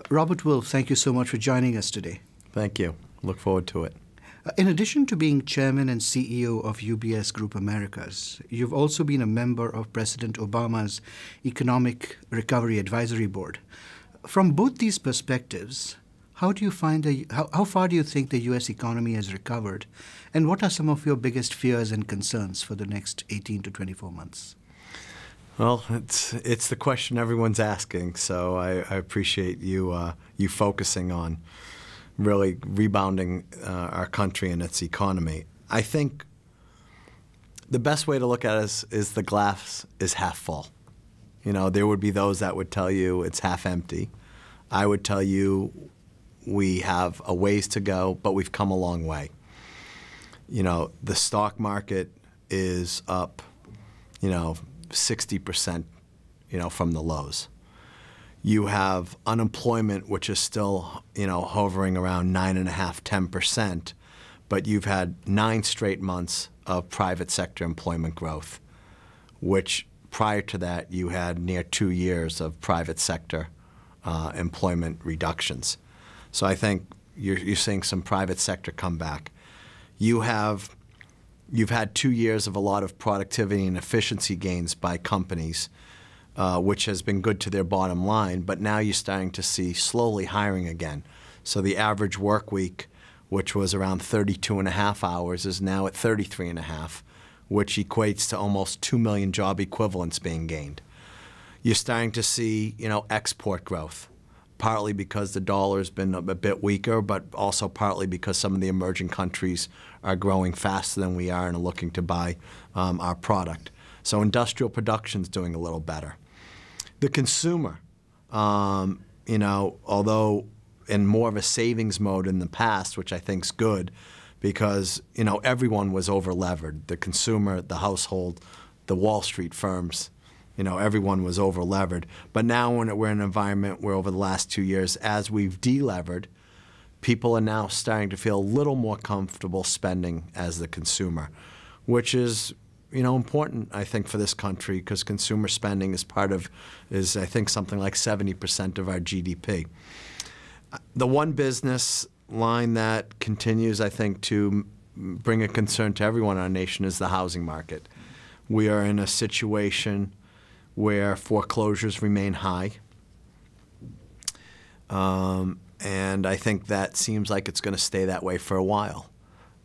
Robert Wolf, thank you so much for joining us today. Thank you. Look forward to it. In addition to being chairman and CEO of UBS Group Americas, you've also been a member of President Obama's Economic Recovery Advisory Board. From both these perspectives, how far do you think the U.S. economy has recovered, and what are some of your biggest fears and concerns for the next 18 to 24 months? Well, it's the question everyone's asking, so I appreciate you focusing on really rebounding our country and its economy. I think the best way to look at it is the glass is half full. You know, there would be those that would tell you it's half empty. I would tell you we have a ways to go, but we've come a long way. You know, the stock market is up, 60%, from the lows. You have unemployment, which is still, hovering around 9.5%, 10%, but you've had 9 straight months of private sector employment growth, which prior to that you had near 2 years of private sector employment reductions. So I think you're seeing some private sector come back. You've had 2 years of a lot of productivity and efficiency gains by companies, which has been good to their bottom line, but now you're starting to see slowly hiring again. So the average work week, which was around 32.5 hours, is now at 33.5, which equates to almost 2 million job equivalents being gained. You're starting to see, export growth, partly because the dollar's been a bit weaker, but also partly because some of the emerging countries are growing faster than we are and are looking to buy our product. So industrial production's doing a little better. The consumer, although in more of a savings mode in the past, which I think's good, because everyone was over-levered. The consumer, the household, the Wall Street firms, everyone was over-levered. But now we're in an environment where over the last 2 years, as we've de-levered, people are now starting to feel a little more comfortable spending as the consumer, which is important, I think, for this country, because consumer spending is I think something like 70% of our GDP. The one business line that continues, I think, to bring a concern to everyone in our nation is the housing market. We are in a situation where foreclosures remain high. And I think that seems like it's going to stay that way for a while.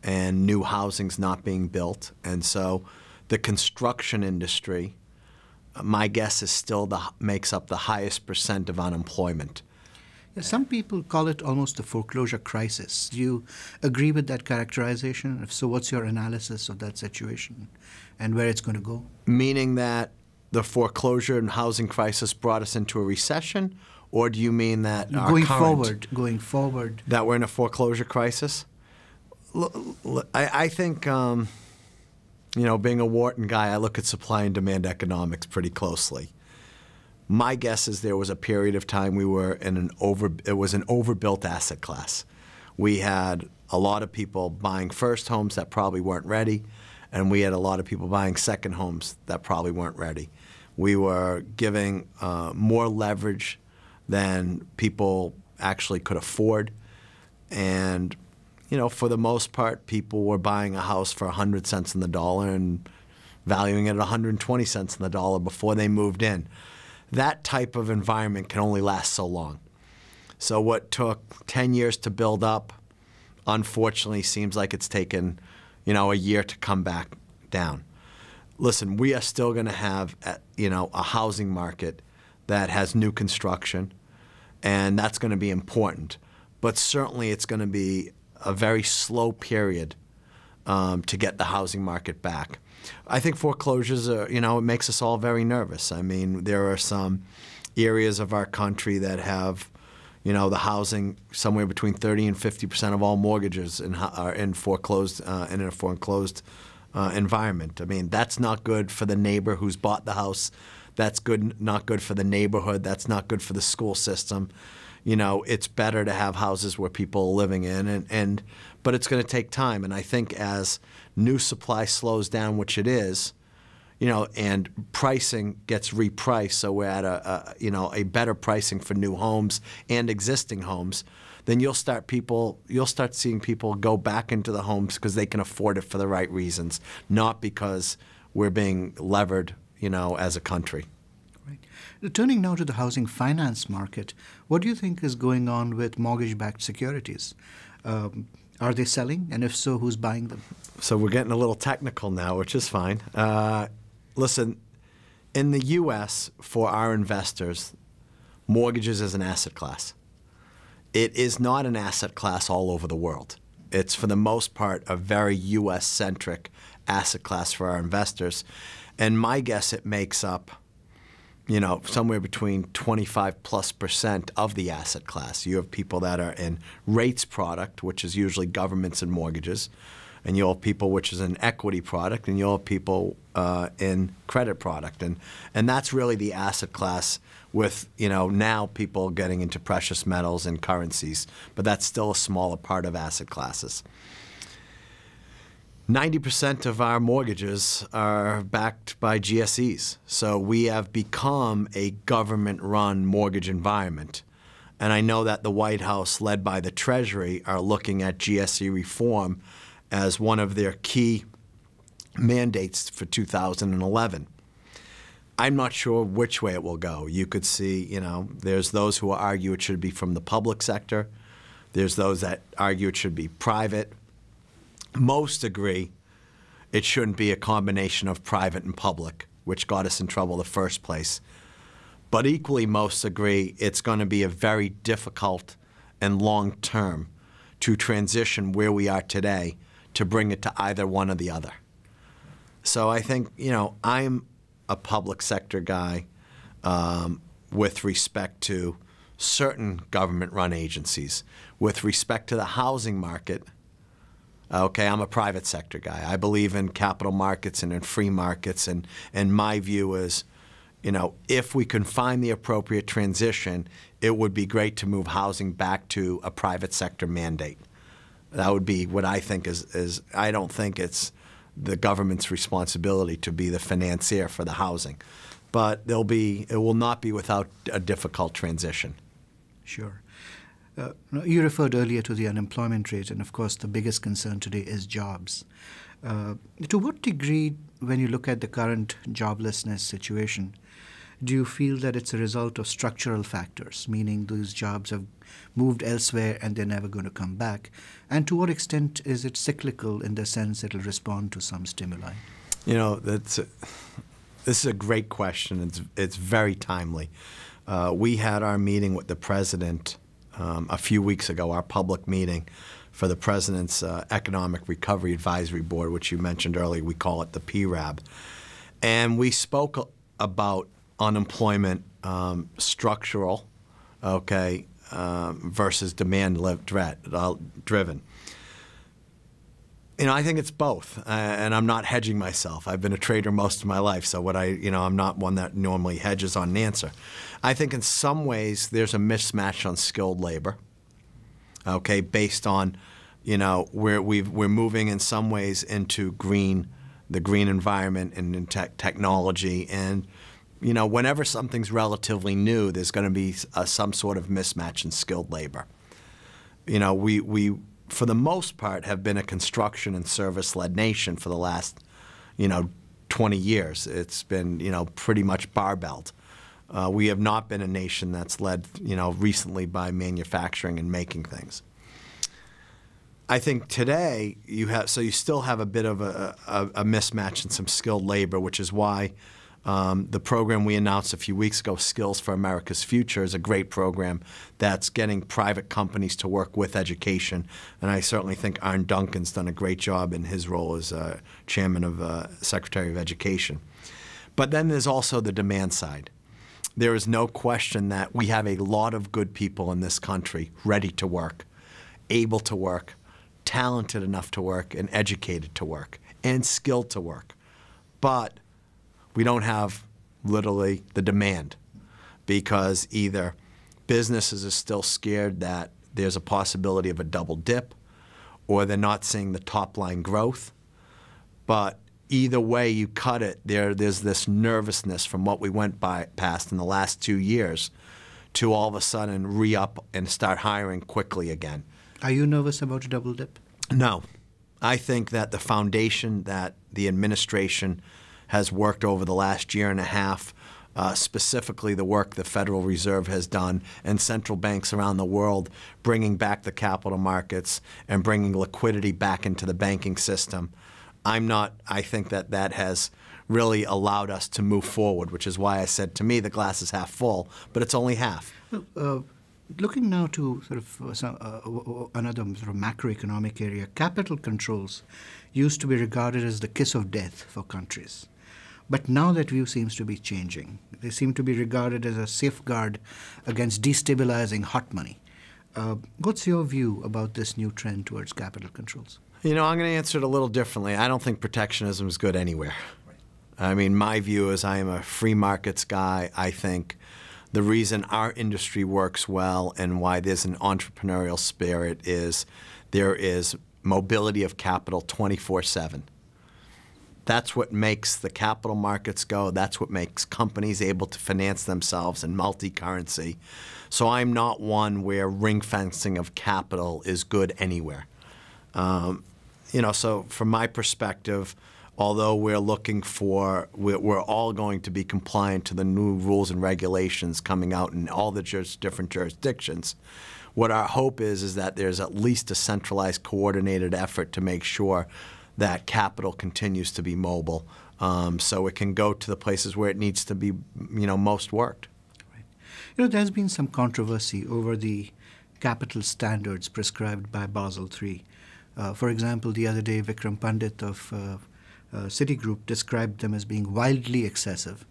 And new housing's not being built. And so the construction industry, my guess is still makes up the highest percent of unemployment. Some people call it almost a foreclosure crisis. Do you agree with that characterization? If so, what's your analysis of that situation and where it's going to go? Meaning that the foreclosure and housing crisis brought us into a recession, or do you mean that going forward, that we're in a foreclosure crisis? I think, being a Wharton guy, I look at supply and demand economics pretty closely. My guess is there was a period of time we were in it was an overbuilt asset class. We had a lot of people buying first homes that probably weren't ready, and we had a lot of people buying second homes that probably weren't ready. We were giving more leverage than people actually could afford, and for the most part, people were buying a house for 100 cents on the dollar and valuing it at 120 cents on the dollar before they moved in. That type of environment can only last so long. So what took 10 years to build up, unfortunately, seems like it's taken, a year to come back down. Listen, we are still going to have, a housing market that has new construction, and that's going to be important. But certainly it's going to be a very slow period to get the housing market back. I think foreclosures are, it makes us all very nervous. I mean, there are some areas of our country that have, the housing somewhere between 30 and 50% of all mortgages are in foreclosed in a foreclosed environment. I mean, that's not good for the neighbor who's bought the house. That's not good for the neighborhood. That's not good for the school system. It's better to have houses where people are living in, but it's going to take time. And I think as new supply slows down, which it is, and pricing gets repriced, so we're at a better pricing for new homes and existing homes, then you'll start seeing people go back into the homes because they can afford it for the right reasons, not because we're being levered, as a country. Right. Turning now to the housing finance market, what do you think is going on with mortgage-backed securities? Are they selling? And if so, who's buying them? So we're getting a little technical now, which is fine. Listen, in the U.S., for our investors, mortgages is an asset class. It is not an asset class all over the world. It's, for the most part, a very U.S.-centric asset class for our investors. And my guess, it makes up, somewhere between 25+% of the asset class. You have people that are in rates product, which is usually governments and mortgages, and you'll have people which is an equity product, and you'll have people in credit product. And that's really the asset class with, now people getting into precious metals and currencies, but that's still a smaller part of asset classes. 90% of our mortgages are backed by GSEs. So we have become a government-run mortgage environment. And I know that the White House, led by the Treasury, are looking at GSE reform as one of their key mandates for 2011. I'm not sure which way it will go. You could see, there's those who argue it should be from the public sector. There's those that argue it should be private. Most agree it shouldn't be a combination of private and public, which got us in trouble in the first place. But equally, most agree it's going to be a very difficult and long term to transition where we are today to bring it to either one or the other. So I think, I'm a public sector guy with respect to certain government-run agencies. With respect to the housing market, okay, I'm a private sector guy. I believe in capital markets and in free markets, and my view is, if we can find the appropriate transition, it would be great to move housing back to a private sector mandate. That would be what I think is I don't think it's the government's responsibility to be the financier for the housing. But it will not be without a difficult transition. Sure. You referred earlier to the unemployment rate, and of course the biggest concern today is jobs. To what degree, when you look at the current joblessness situation, do you feel that it's a result of structural factors, meaning those jobs have moved elsewhere and they're never going to come back? And to what extent is it cyclical in the sense it will respond to some stimuli? This is a great question. It's very timely. We had our meeting with the president a few weeks ago, our public meeting for the President's Economic Recovery Advisory Board, which you mentioned earlier. We call it the PRAB. And we spoke about unemployment structural, versus demand-driven. I think it's both, and I'm not hedging myself. I've been a trader most of my life, so I'm not one that normally hedges on an answer. I think in some ways there's a mismatch on skilled labor, based on, we're moving in some ways into the green environment and in technology, and whenever something's relatively new, there's going to be some sort of mismatch in skilled labor. We for the most part, have been a construction and service-led nation for the last, 20 years. It's been, pretty much barbelled. We have not been a nation that's led, recently by manufacturing and making things. I think today you still have a bit of a mismatch in some skilled labor, which is why the program we announced a few weeks ago, Skills for America's Future, is a great program that's getting private companies to work with education. And I certainly think Arne Duncan's done a great job in his role as chairman of Secretary of Education. But then there's also the demand side. There is no question that we have a lot of good people in this country ready to work, able to work, talented enough to work, and educated to work, and skilled to work. But we don't have literally the demand, because either businesses are still scared that there's a possibility of a double dip, or they're not seeing the top line growth. But either way you cut it, there's this nervousness from what we went past in the last 2 years to all of a sudden re-up and start hiring quickly again. Are you nervous about a double dip? No. I think that the foundation that the administration has worked over the last year and a half, specifically the work the Federal Reserve has done and central banks around the world, bringing back the capital markets and bringing liquidity back into the banking system, I think that has really allowed us to move forward, which is why I said to me the glass is half full, but it's only half. Looking now to sort of another sort of macroeconomic area, capital controls used to be regarded as the kiss of death for countries. But now that view seems to be changing. They seem to be regarded as a safeguard against destabilizing hot money. What's your view about this new trend towards capital controls? I'm going to answer it a little differently. I don't think protectionism is good anywhere. Right. I mean, my view is I am a free markets guy. I think the reason our industry works well and why there's an entrepreneurial spirit is there is mobility of capital 24/7. That's what makes the capital markets go. That's what makes companies able to finance themselves in multi-currency. So I'm not one where ring fencing of capital is good anywhere. So from my perspective, although we're all going to be compliant to the new rules and regulations coming out in all the different jurisdictions, what our hope is that there's at least a centralized, coordinated effort to make sure that capital continues to be mobile, so it can go to the places where it needs to be, most worked. Right. There's been some controversy over the capital standards prescribed by Basel III. For example, the other day, Vikram Pandit of Citigroup described them as being wildly excessive,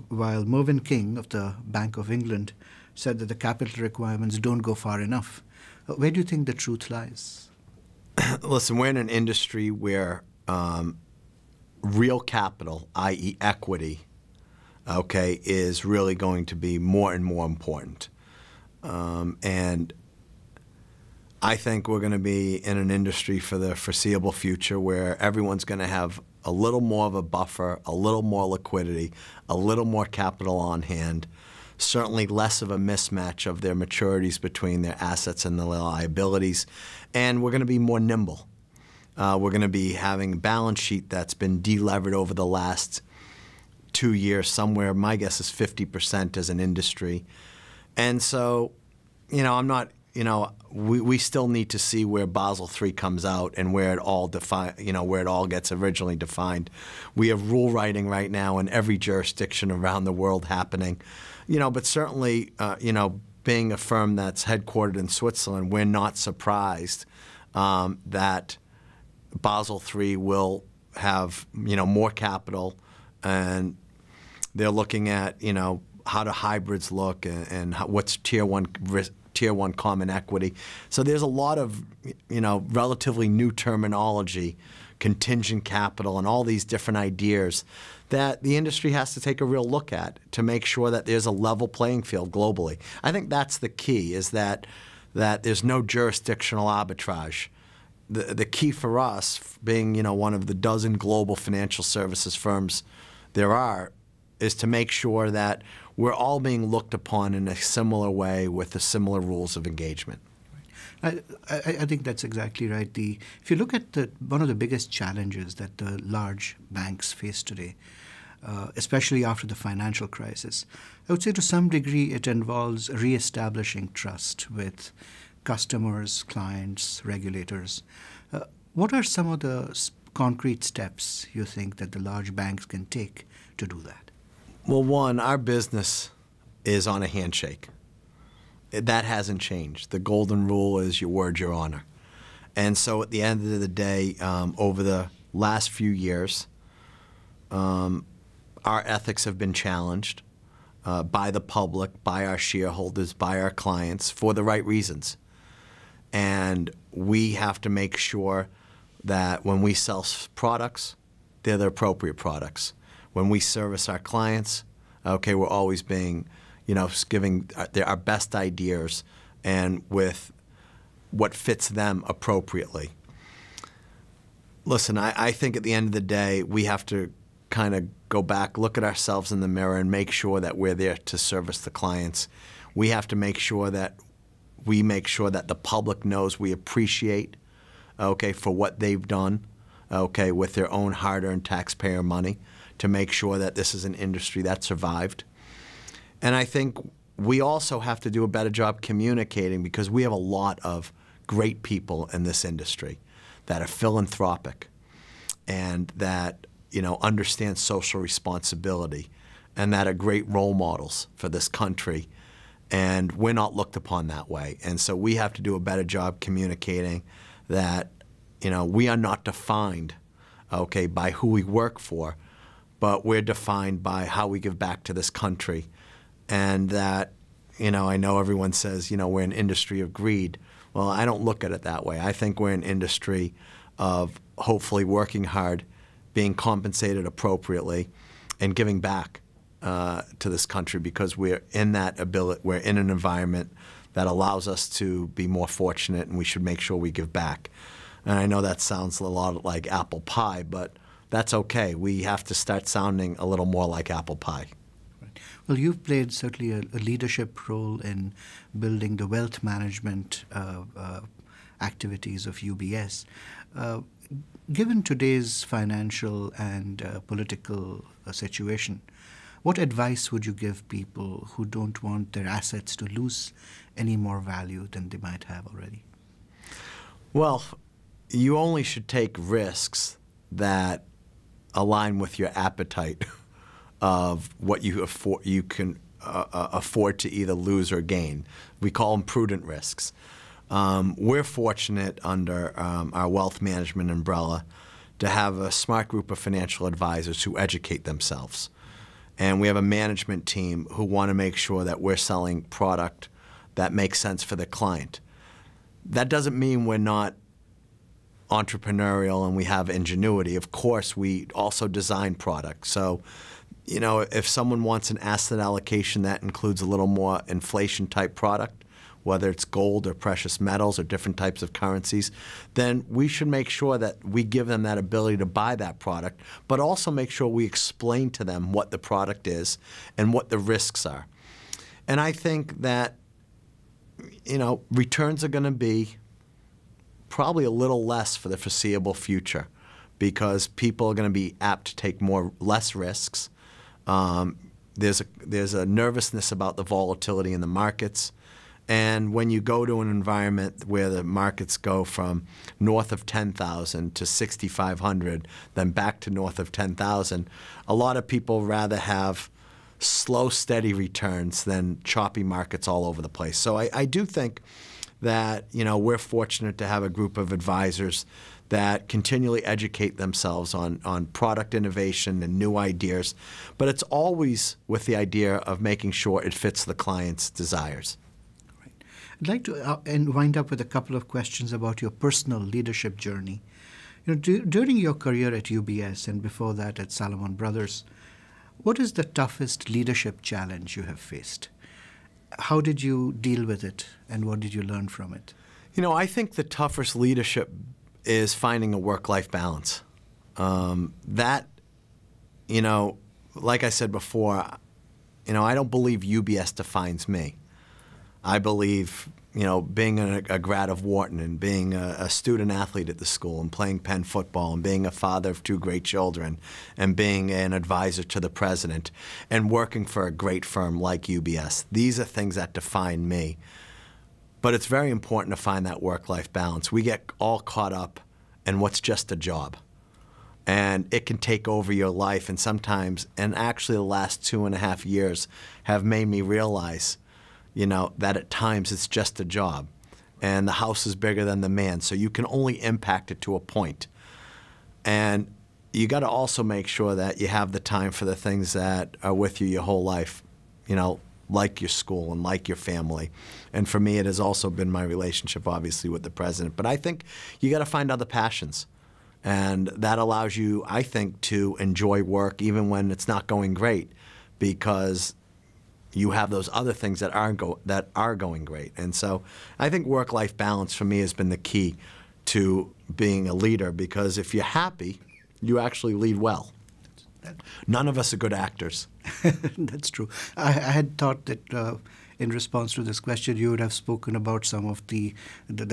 while Mervyn King of the Bank of England said that the capital requirements don't go far enough. Where do you think the truth lies? Listen, we're in an industry where real capital, i.e. equity, is really going to be more and more important. And I think we're going to be in an industry for the foreseeable future where everyone's going to have a little more of a buffer, a little more liquidity, a little more capital on hand, certainly less of a mismatch of their maturities between their assets and their liabilities, and we're going to be more nimble. We're going to be having a balance sheet that's been delevered over the last 2 years, somewhere, my guess is 50% as an industry. And so, we still need to see where Basel III comes out and where it all where it all gets originally defined. We have rule writing right now in every jurisdiction around the world happening. But certainly, being a firm that's headquartered in Switzerland, we're not surprised that Basel III will have, more capital, and they're looking at, how do hybrids look and what's tier one common equity. So there's a lot of, relatively new terminology, contingent capital, and all these different ideas that the industry has to take a real look at to make sure that there's a level playing field globally. I think that's the key, is that there's no jurisdictional arbitrage. The key for us, being one of the dozen global financial services firms there are, is to make sure that we're all being looked upon in a similar way with the similar rules of engagement. I think that's exactly right. If you look at one of the biggest challenges that the large banks face today, especially after the financial crisis, I would say to some degree it involves reestablishing trust with customers, clients, regulators. What are some of the concrete steps you think that the large banks can take to do that? Well, one, our business is on a handshake. That hasn't changed. The golden rule is your word, your honor. And so at the end of the day, over the last few years, our ethics have been challenged by the public, by our shareholders, by our clients for the right reasons. And we have to make sure that when we sell products, they're the appropriate products. When we service our clients, we're always being, giving our best ideas and with what fits them appropriately. Listen, I think at the end of the day, we have to kind of go back, look at ourselves in the mirror, and make sure that we're there to service the clients. We have to make sure that the public knows we appreciate, okay, for what they've done, okay, with their own hard-earned taxpayer money, to make sure that this is an industry that survived. And I think we also have to do a better job communicating, because we have a lot of great people in this industry that are philanthropic and that, you know, understand social responsibility and that are great role models for this country. And we're not looked upon that way. And so we have to do a better job communicating that, you know, we are not defined, okay, by who we work for, but we're defined by how we give back to this country. And that, you know, I know everyone says, you know, we're an industry of greed. Well, I don't look at it that way. I think we're an industry of hopefully working hard, being compensated appropriately, and giving back to this country, because we're in an environment that allows us to be more fortunate, and we should make sure we give back. And I know that sounds a lot like apple pie, but that's okay. We have to start sounding a little more like apple pie. Well, you've played certainly a leadership role in building the wealth management activities of UBS. Given today's financial and political situation, what advice would you give people who don't want their assets to lose any more value than they might have already? Well, you only should take risks that align with your appetite of what you can afford to either lose or gain. We call them prudent risks. We're fortunate under our wealth management umbrella to have a smart group of financial advisors who educate themselves. And we have a management team who want to make sure that we're selling product that makes sense for the client. That doesn't mean we're not entrepreneurial and we have ingenuity. Of course, we also design products. So, you know, if someone wants an asset allocation that includes a little more inflation-type product, whether it's gold or precious metals or different types of currencies, then we should make sure that we give them that ability to buy that product, but also make sure we explain to them what the product is and what the risks are. And I think that, you know, returns are going to be probably a little less for the foreseeable future, because people are going to be apt to take less risks. There's a nervousness about the volatility in the markets. And when you go to an environment where the markets go from north of 10,000 to 6,500, then back to north of 10,000, a lot of people rather have slow, steady returns than choppy markets all over the place. So I do think that, you know, we're fortunate to have a group of advisors that continually educate themselves on product innovation and new ideas, but it's always with the idea of making sure it fits the client's desires. Right. I'd like to wind up with a couple of questions about your personal leadership journey. You know, during your career at UBS and before that at Salomon Brothers, what is the toughest leadership challenge you have faced? How did you deal with it, and what did you learn from it? You know, I think the toughest leadership is finding a work-life balance. That, you know, like I said before, you know, I don't believe UBS defines me. I believe, you know, being a grad of Wharton and being a student athlete at the school and playing Penn football and being a father of 2 great children and being an advisor to the president and working for a great firm like UBS, these are things that define me. But it's very important to find that work-life balance. We get all caught up in what's just a job. And it can take over your life. And sometimes, and actually the last 2.5 years have made me realize, you know, that at times it's just a job. And the house is bigger than the man. So you can only impact it to a point. And you got to also make sure that you have the time for the things that are with you your whole life, you know, like your school and like your family. And for me, it has also been my relationship, obviously, with the president. But I think you got to find other passions. And that allows you, I think, to enjoy work even when it's not going great, because you have those other things that are going great. And so I think work-life balance for me has been the key to being a leader, because if you're happy, you actually lead well. None of us are good actors. That's true. I had thought that in response to this question, you would have spoken about some of the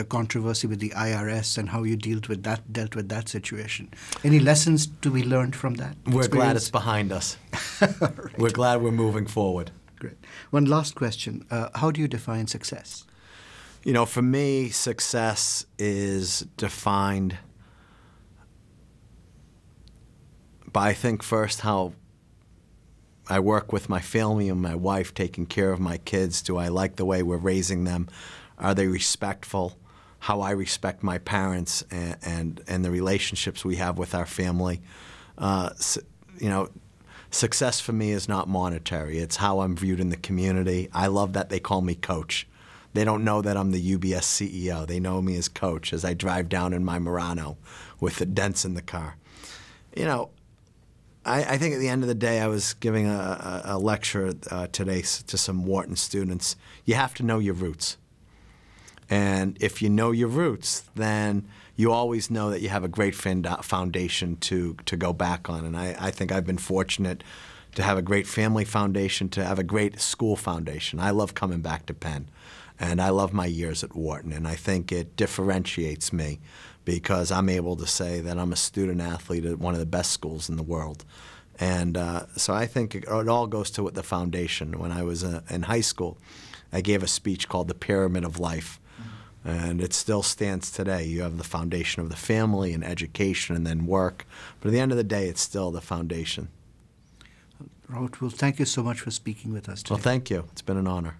controversy with the IRS and how you dealt with that situation. Any lessons to be learned from that experience? We're glad it's behind us. Right. We're glad we're moving forward. Great. One last question. How do you define success? You know, for me, success is defined by, I think, first how I work with my family and my wife, taking care of my kids. Do I like the way we're raising them? Are they respectful? How I respect my parents and the relationships we have with our family. You know, success for me is not monetary. It's how I'm viewed in the community. I love that they call me Coach. They don't know that I'm the UBS CEO. They know me as Coach as I drive down in my Murano with the dents in the car. You know, I think at the end of the day, I was giving a lecture today to some Wharton students. You have to know your roots. And if you know your roots, then you always know that you have a great foundation to go back on. And I think I've been fortunate to have a great family foundation, to have a great school foundation. I love coming back to Penn. And I love my years at Wharton. And I think it differentiates me, because I'm able to say that I'm a student athlete at one of the best schools in the world. And so I think it all goes to the foundation. When I was in high school, I gave a speech called The Pyramid of Life. And it still stands today. You have the foundation of the family and education and then work. But at the end of the day, it's still the foundation. Robert, well, thank you so much for speaking with us today. Well, thank you. It's been an honor.